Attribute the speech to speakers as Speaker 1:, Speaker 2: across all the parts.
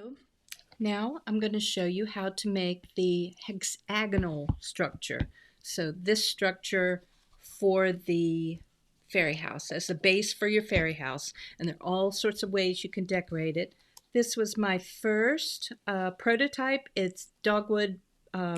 Speaker 1: So now I'm going to show you how to make the hexagonal structure. So this structure for the fairy house as a base for your fairy house, and there are all sorts of ways you can decorate it. This was my first prototype. It's dogwood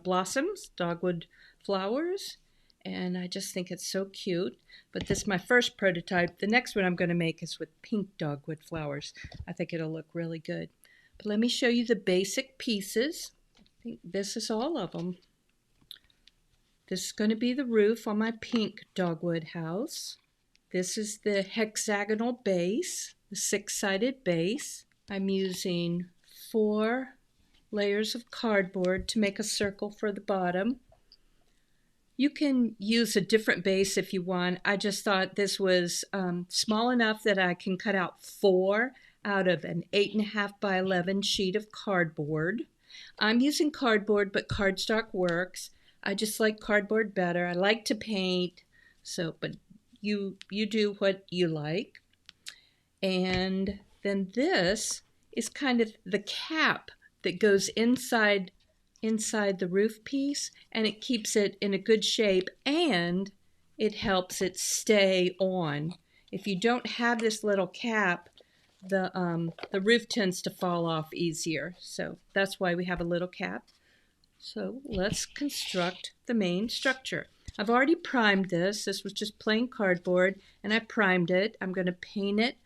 Speaker 1: blossoms, dogwood flowers, and I just think it's so cute. But this is my first prototype. The next one I'm going to make is with pink dogwood flowers. I think it'll look really good. But let me show you the basic pieces. I think this is all of them. This is going to be the roof on my pink dogwood house. This is the hexagonal base, the six-sided base. I'm using 4 layers of cardboard to make a circle for the bottom. You can use a different base if you want. I just thought this was small enough that I can cut out 4 out of an 8.5 by 11 sheet of cardboard. I'm using cardboard, but cardstock works. I just like cardboard better. I like to paint, but you do what you like. And then this is kind of the cap that goes inside the roof piece, and it keeps it in a good shape, and it helps it stay on. If you don't have this little cap, the roof tends to fall off easier. So that's why we have a little cap. So let's construct the main structure. I've already primed this. This was just plain cardboard, and I primed it. I'm going to paint it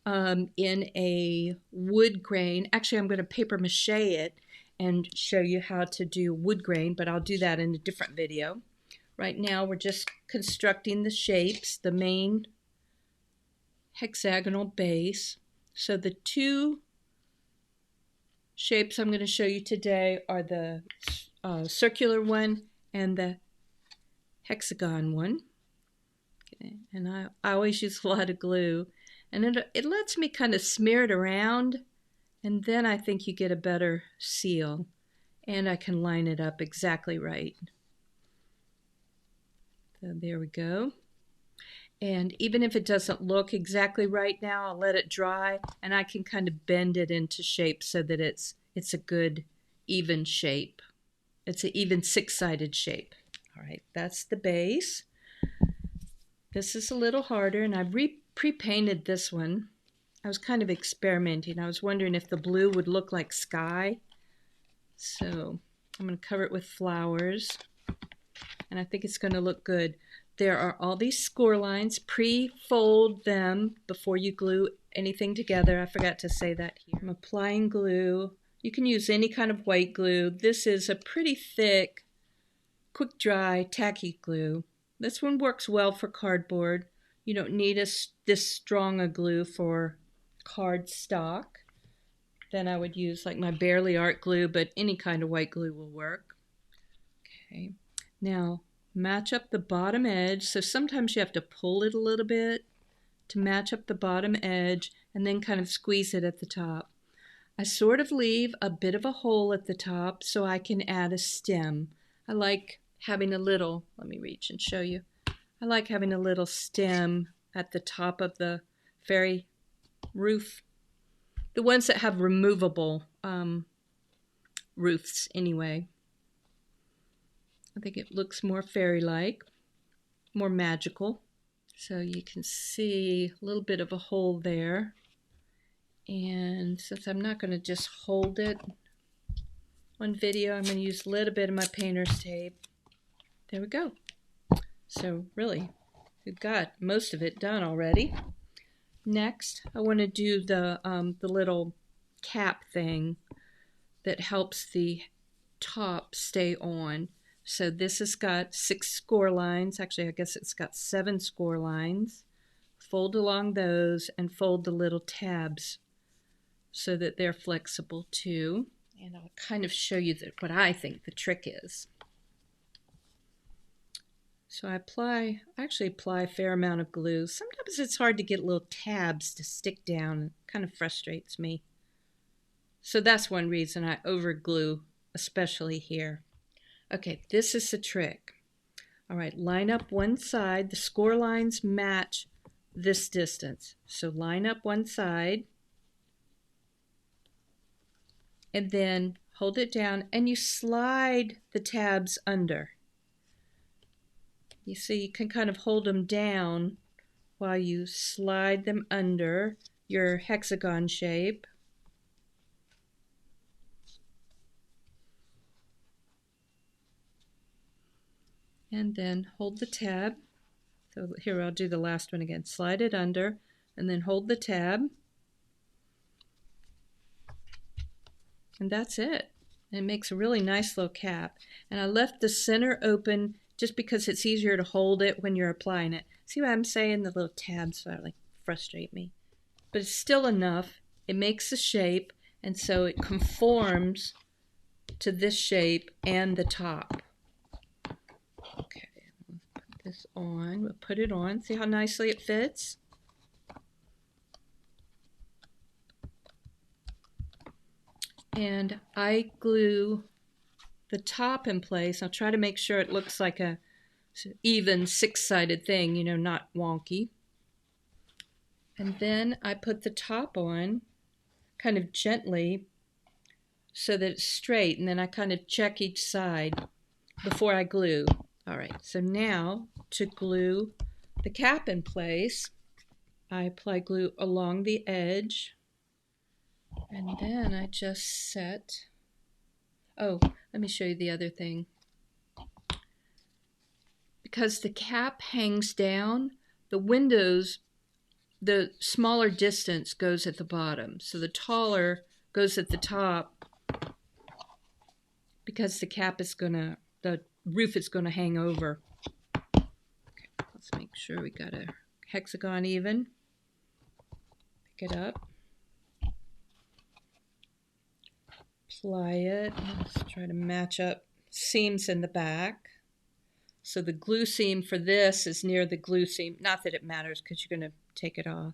Speaker 1: in a wood grain. Actually, I'm going to paper mache it and show you how to do wood grain, but I'll do that in a different video. Right now, we're just constructing the shapes, the main hexagonal base. So the 2 shapes I'm going to show you today are the circular one and the hexagon one. Okay. And I always use a lot of glue, and it lets me kind of smear it around, and then I think you get a better seal, and I can line it up exactly right. So there we go. And even if it doesn't look exactly right now, I'll let it dry, and I can kind of bend it into shape so that it's a good even shape. It's an even 6-sided shape. All right, that's the base. This is a little harder, and I've pre-painted this one. I was kind of experimenting. I was wondering if the blue would look like sky. So I'm going to cover it with flowers, and I think it's going to look good. There are all these score lines. Pre-fold them before you glue anything together. I forgot to say that here. I'm applying glue. You can use any kind of white glue. This is a pretty thick, quick dry, tacky glue. This one works well for cardboard. You don't need this strong a glue for cardstock. Then I would use like my Barely Art glue, but any kind of white glue will work. Okay, now match up the bottom edge. So sometimes you have to pull it a little bit to match up the bottom edge, and then kind of squeeze it at the top. I sort of leave a bit of a hole at the top so I can add a stem. I like having a little, let me reach and show you. I like having a little stem at the top of the fairy roof. The ones that have removable roofs anyway. I think it looks more fairy-like, more magical. So you can see a little bit of a hole there. And since I'm not going to just hold it on video, I'm going to use a little bit of my painter's tape. There we go. So really, we've got most of it done already. Next, I want to do the little cap thing that helps the top stay on. So this has got 6 score lines. Actually, I guess it's got 7 score lines. Fold along those and fold the little tabs so that they're flexible too. And I'll kind of show you what I think the trick is. So I actually apply a fair amount of glue. Sometimes it's hard to get little tabs to stick down. It kind of frustrates me. So that's one reason I overglue, especially here. Okay, this is the trick. All right, line up one side. The score lines match this distance. So line up one side. and then hold it down and you slide the tabs under. You see, you can kind of hold them down while you slide them under your hexagon shape. And then hold the tab. So here, I'll do the last one again. Slide it under and then hold the tab. And that's it. It makes a really nice little cap. And I left the center open just because it's easier to hold it when you're applying it. See what I'm saying? The little tabs like frustrate me. But it's still enough. It makes a shape, and so it conforms to this shape and the top. Okay, we'll put this on. We'll put it on. See how nicely it fits? And I glue the top in place. I'll try to make sure it looks like a even six-sided thing, you know, not wonky. And then I put the top on kind of gently so that it's straight, and then I kind of check each side before I glue. All right, so now to glue the cap in place, I apply glue along the edge, and then I just set, oh, let me show you the other thing. Because the cap hangs down, the windows, the smaller distance goes at the bottom. So the taller goes at the top because the cap is gonna, the roof is gonna hang over. Okay, let's make sure we got a hexagon even. Pick it up. Apply it. Let's try to match up seams in the back. So the glue seam for this is near the glue seam. Not that it matters because you're going to take it off.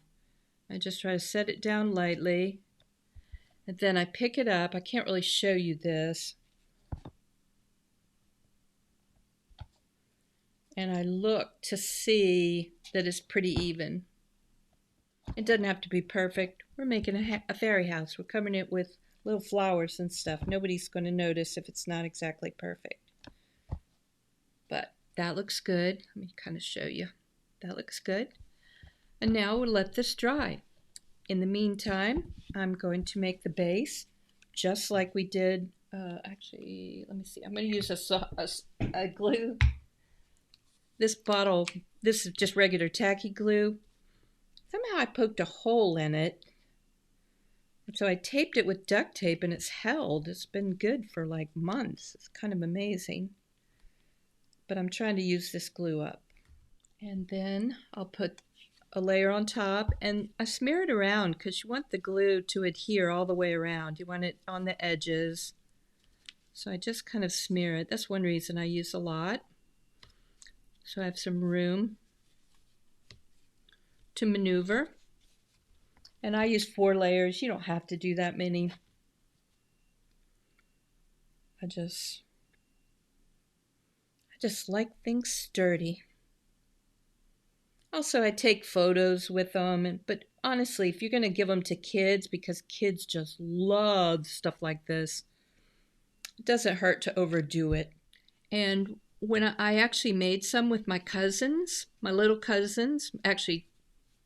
Speaker 1: I just try to set it down lightly. And then I pick it up. I can't really show you this. And I look to see that it's pretty even. It doesn't have to be perfect. We're making a fairy house. We're covering it with little flowers and stuff. Nobody's going to notice if it's not exactly perfect. But that looks good. Let me kind of show you. That looks good. And now we'll let this dry. In the meantime, I'm going to make the base just like we did. Actually, let me see. I'm going to use a glue. This bottle, this is just regular tacky glue. Somehow I poked a hole in it. So I taped it with duct tape and it's held. It's been good for like months. It's kind of amazing. But I'm trying to use this glue up. And then I'll put a layer on top and I smear it around because you want the glue to adhere all the way around. You want it on the edges. So I just kind of smear it. That's one reason I use a lot. So I have some room to maneuver. And I use 4 layers. You don't have to do that many. I just like things sturdy. Also, I take photos with them, but honestly, if you're going to give them to kids, because kids just love stuff like this, it doesn't hurt to overdo it. And when I actually made some with my cousins, my little cousins, actually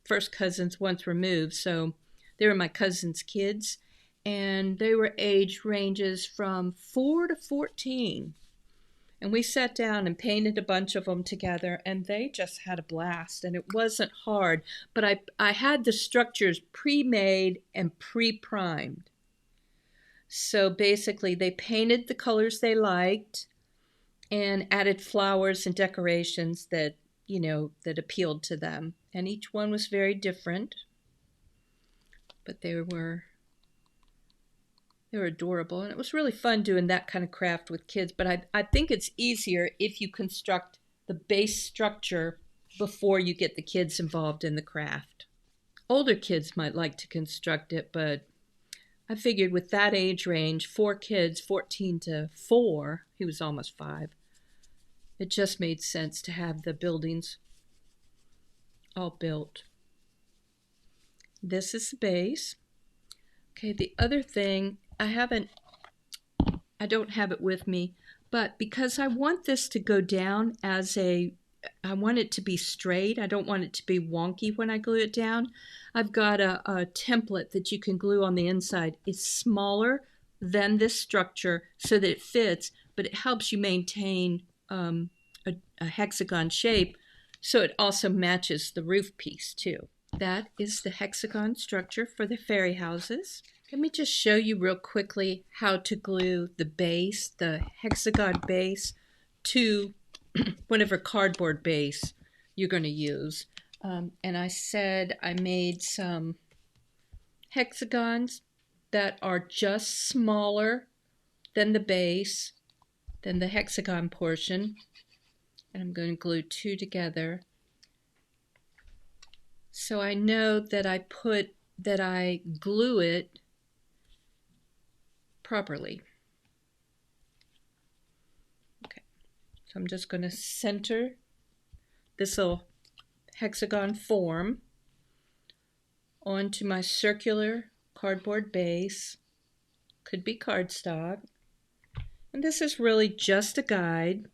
Speaker 1: first cousins once removed, so they were my cousins' kids, and they were age ranges from 4 to 14. And we sat down and painted a bunch of them together, and they just had a blast. And it wasn't hard, but I had the structures pre-made and pre-primed. So basically, they painted the colors they liked and added flowers and decorations that, you know, that appealed to them. And each one was very different, but they were adorable, and it was really fun doing that kind of craft with kids. But I think it's easier if you construct the base structure before you get the kids involved in the craft. Older kids might like to construct it, but I figured with that age range, 4 kids, 14 to 4, he was almost 5, it just made sense to have the buildings all built. This is the base. Okay, the other thing, I haven't I don't have it with me, but because I want this to go down I want it to be straight. I don't want it to be wonky when I glue it down. I've got a template that you can glue on the inside. It's smaller than this structure so that it fits, but it helps you maintain a hexagon shape, so it also matches the roof piece too. That is the hexagon structure for the fairy houses. Let me just show you real quickly how to glue the base, the hexagon base, to whatever cardboard base you're going to use. And I said I made some hexagons that are just smaller than the base, than the hexagon portion. And I'm going to glue two together. So I know that I glue it properly. Okay, so I'm just going to center this little hexagon form onto my circular cardboard base. Could be cardstock. And this is really just a guide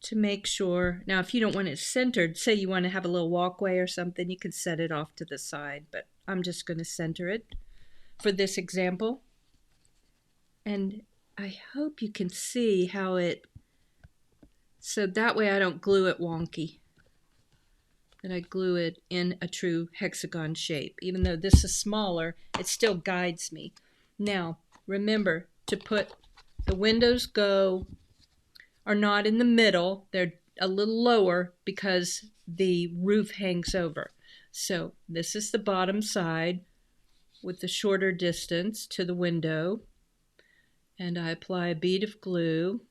Speaker 1: to make sure. Now, if you don't want it centered, say you want to have a little walkway or something, you could set it off to the side, but I'm just going to center it for this example. And I hope you can see how so that way I don't glue it wonky. That I glue it in a true hexagon shape. Even though this is smaller, it still guides me. Now, remember to put the windows are not in the middle. They're a little lower because the roof hangs over. So this is the bottom side with the shorter distance to the window. And I apply a bead of glue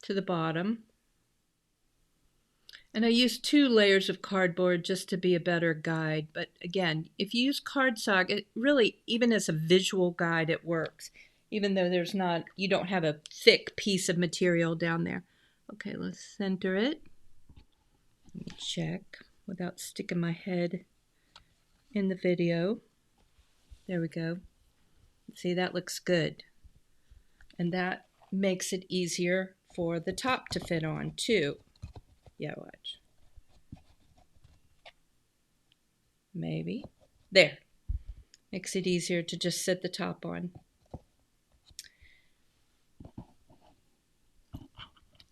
Speaker 1: to the bottom. And I use 2 layers of cardboard just to be a better guide. But again, if you use cardstock, it really, even as a visual guide, it works. Even though you don't have a thick piece of material down there. Okay, let's center it. Let me check without sticking my head in the video. There we go. See, that looks good. And that makes it easier for the top to fit on too. Yeah, watch. Maybe. There. Makes it easier to just set the top on.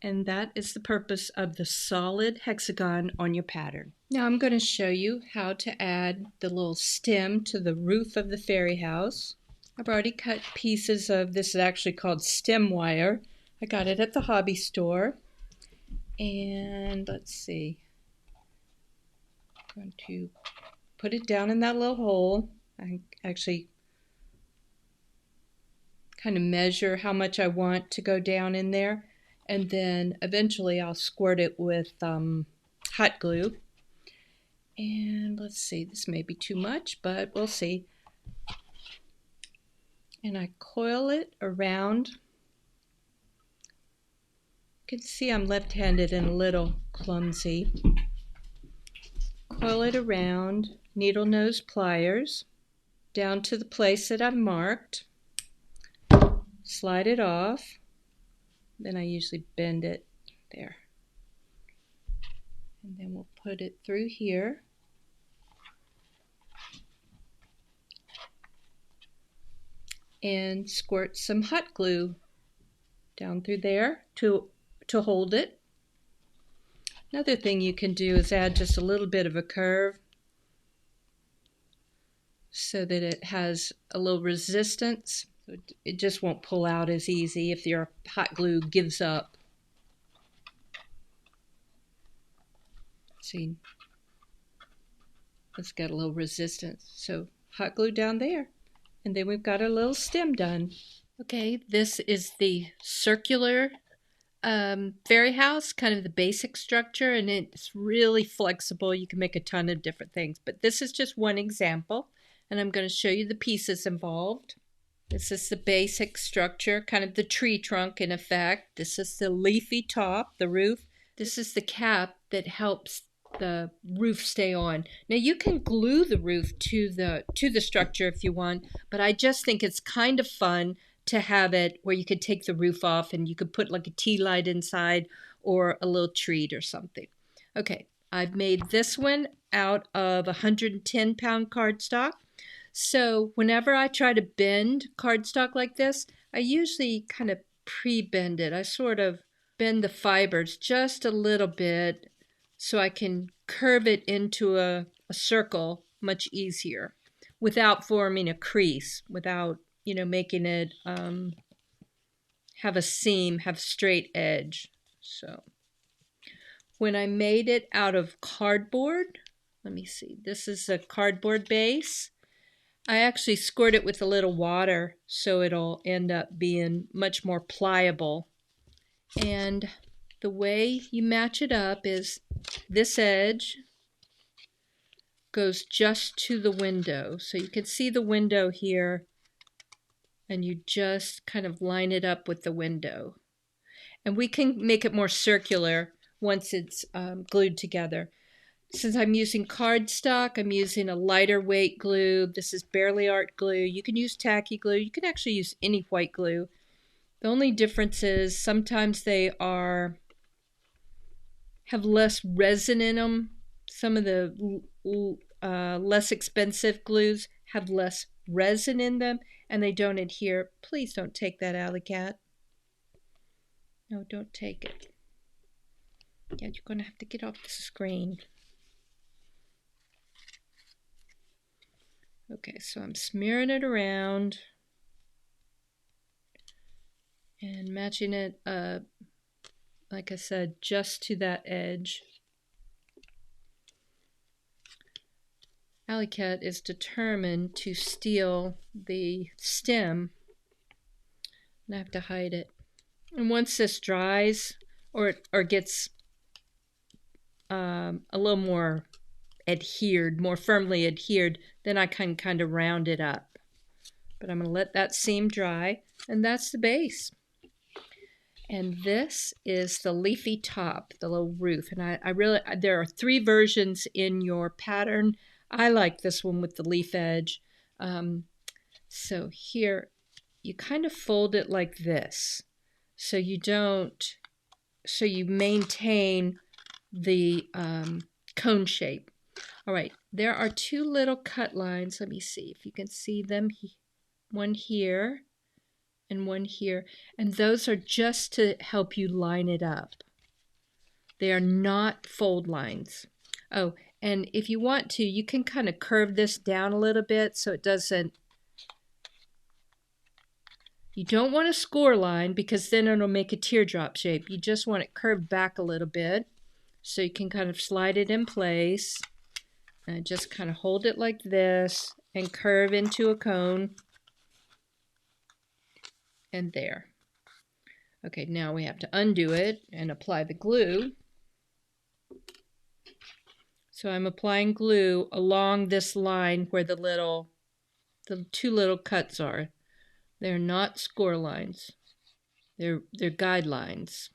Speaker 1: And that is the purpose of the solid hexagon on your pattern. Now I'm going to show you how to add the little stem to the roof of the fairy house. I've already cut pieces of, this is actually called stem wire. I got it at the hobby store. And let's see. I'm going to put it down in that little hole. I actually kind of measure how much I want to go down in there. And then eventually I'll squirt it with hot glue. And let's see, this may be too much, but we'll see. And I coil it around. You can see I'm left-handed and a little clumsy. Coil it around, needle nose pliers, down to the place that I've marked. Slide it off. Then I usually bend it there. And then we'll put it through here. And squirt some hot glue down through there to hold it. Another thing you can do is add just a little bit of a curve so that it has a little resistance. It just won't pull out as easy if your hot glue gives up. See, it's got a little resistance. So hot glue down there. And then we've got our little stem done. Okay, this is the circular fairy house, kind of the basic structure, and it's really flexible. You can make a ton of different things, but this is just one example, and I'm going to show you the pieces involved. This is the basic structure, kind of the tree trunk in effect. This is the leafy top, the roof. This is the cap that helps the roof stay on. Now you can glue the roof to the structure if you want, but I just think it's kind of fun to have it where you could take the roof off and you could put like a tea light inside or a little treat or something. Okay, I've made this one out of 110-pound cardstock. So whenever I try to bend cardstock like this, I usually kind of pre-bend it. I sort of bend the fibers just a little bit so I can curve it into a circle much easier without forming a crease, without, making it have a seam, have straight edge. So when I made it out of cardboard, let me see, this is a cardboard base. I actually squirt it with a little water so it'll end up being much more pliable. And the way you match it up is this edge goes just to the window. So you can see the window here, and you just kind of line it up with the window. And we can make it more circular once it's glued together. Since I'm using cardstock, I'm using a lighter weight glue. This is Barely Art glue. You can use tacky glue. You can actually use any white glue. The only difference is sometimes they have less resin in them. Some of the less expensive glues have less resin in them and they don't adhere. Please don't take that, Alley Cat. No, don't take it. Yeah, you're going to have to get off the screen. Okay, so I'm smearing it around and matching it up, like I said, just to that edge. Alley Cat is determined to steal the stem, and I have to hide it. And once this dries or gets a little more adhered, more firmly adhered, then I can kind of round it up. But I'm going to let that seam dry, and that's the base. And this is the leafy top, the little roof. And I really, there are 3 versions in your pattern. I like this one with the leaf edge. So here, you kind of fold it like this. So you maintain the cone shape. All right, there are 2 little cut lines. Let me see if you can see them. One here and one here. And those are just to help you line it up. They are not fold lines. Oh, and if you want to, you can kind of curve this down a little bit so it doesn't. You don't want a score line because then it'll make a teardrop shape. You just want it curved back a little bit so you can kind of slide it in place and just kind of hold it like this and curve into a cone. And there. Okay, now we have to undo it and apply the glue. So I'm applying glue along this line where the 2 little cuts are. They're not score lines. They're guidelines.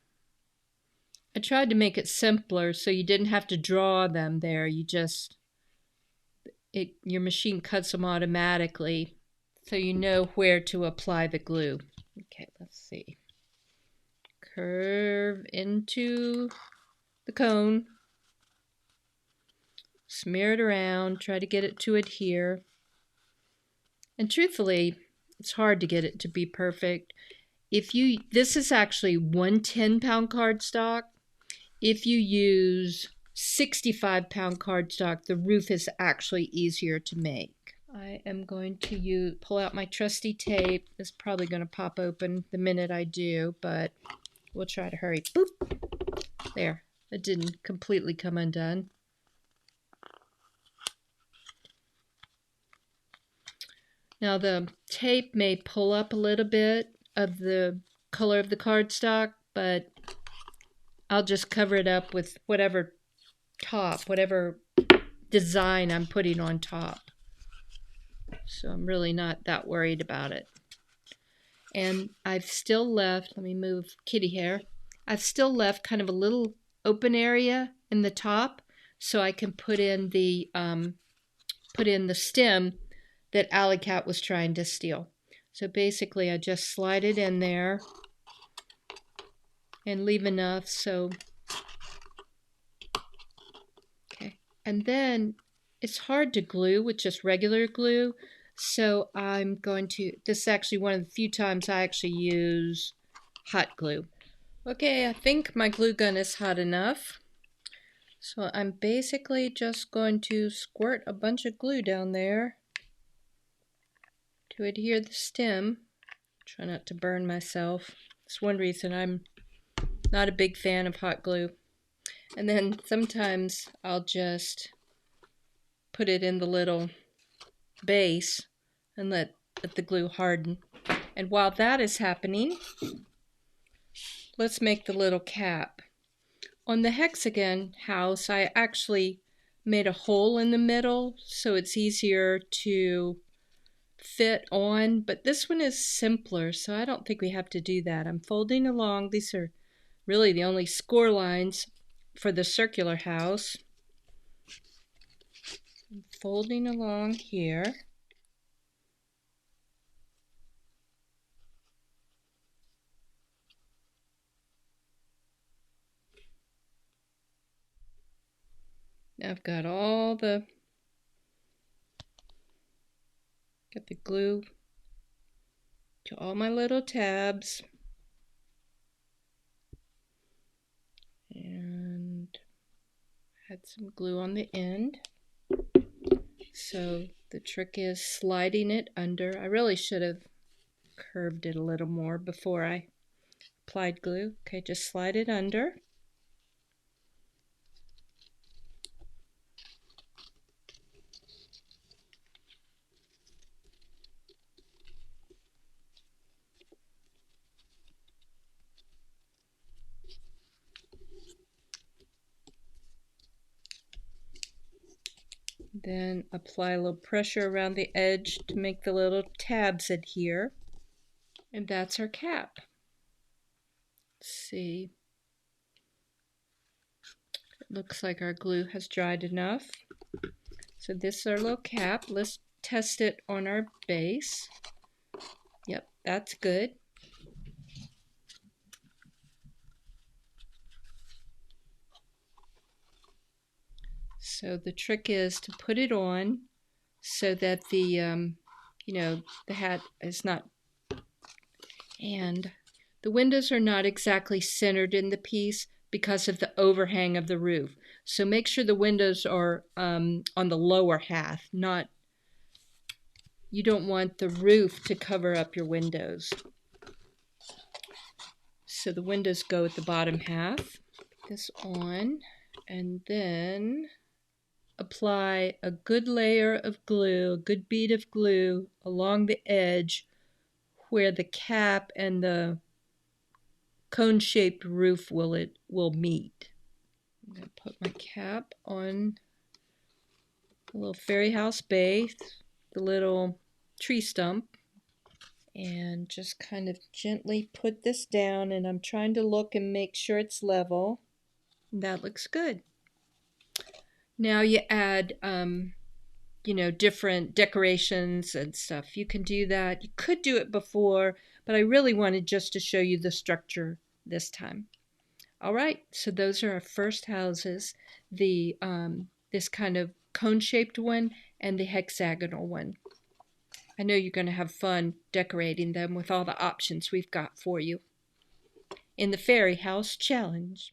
Speaker 1: I tried to make it simpler so you didn't have to draw them there. You just, your machine cuts them automatically so you know where to apply the glue. Okay, let's see. Curve into the cone. Smear it around. Try to get it to adhere. And truthfully, it's hard to get it to be perfect. This is actually 110-pound cardstock. If you use 65-pound cardstock, the roof is actually easier to make. I am going to pull out my trusty tape. It's probably going to pop open the minute I do, but we'll try to hurry. Boop! There. It didn't completely come undone. Now the tape may pull up a little bit of the color of the cardstock, but I'll just cover it up with whatever design I'm putting on top. So I'm really not that worried about it. And I've still left, let me move kitty hair, I've still left kind of a little open area in the top so I can put in the stem that Alley Cat was trying to steal. So basically I just slide it in there and leave enough so, okay. And then it's hard to glue with just regular glue, so I'm going to, this is actually one of the few times I actually use hot glue. Okay, I think my glue gun is hot enough. So I'm basically just going to squirt a bunch of glue down there to adhere the stem. Try not to burn myself. That's one reason I'm not a big fan of hot glue. And then sometimes I'll just put it in the little base and let the glue harden. And while that is happening, let's make the little cap. On the Hexagon house, I actually made a hole in the middle so it's easier to fit on, but this one is simpler, so I don't think we have to do that. I'm folding along. These are really the only score lines for the circular house. I'm folding along here. Now I've got got the glue to all my little tabs. And add some glue on the end. So the trick is sliding it under. I really should have curved it a little more before I applied glue. Okay, just slide it under. Then apply a little pressure around the edge to make the little tabs adhere. And that's our cap. Let's see. It looks like our glue has dried enough. So this is our little cap. Let's test it on our base. Yep, that's good. So the trick is to put it on so that the the hat is not, and the windows are not exactly centered in the piece because of the overhang of the roof. So make sure the windows are on the lower half, not, you don't want the roof to cover up your windows. So the windows go at the bottom half. Put this on, and then apply a good layer of glue, a good bead of glue along the edge where the cap and the cone-shaped roof will meet. I'm going to put my cap on the little fairy house base, the little tree stump, and just kind of gently put this down, and I'm trying to look and make sure it's level. That looks good. Now you add different decorations and stuff. You can do that. You could do it before, but I really wanted just to show you the structure this time. All right, so those are our first houses, the this kind of cone-shaped one and the hexagonal one. I know you're going to have fun decorating them with all the options we've got for you in the Fairy House Challenge.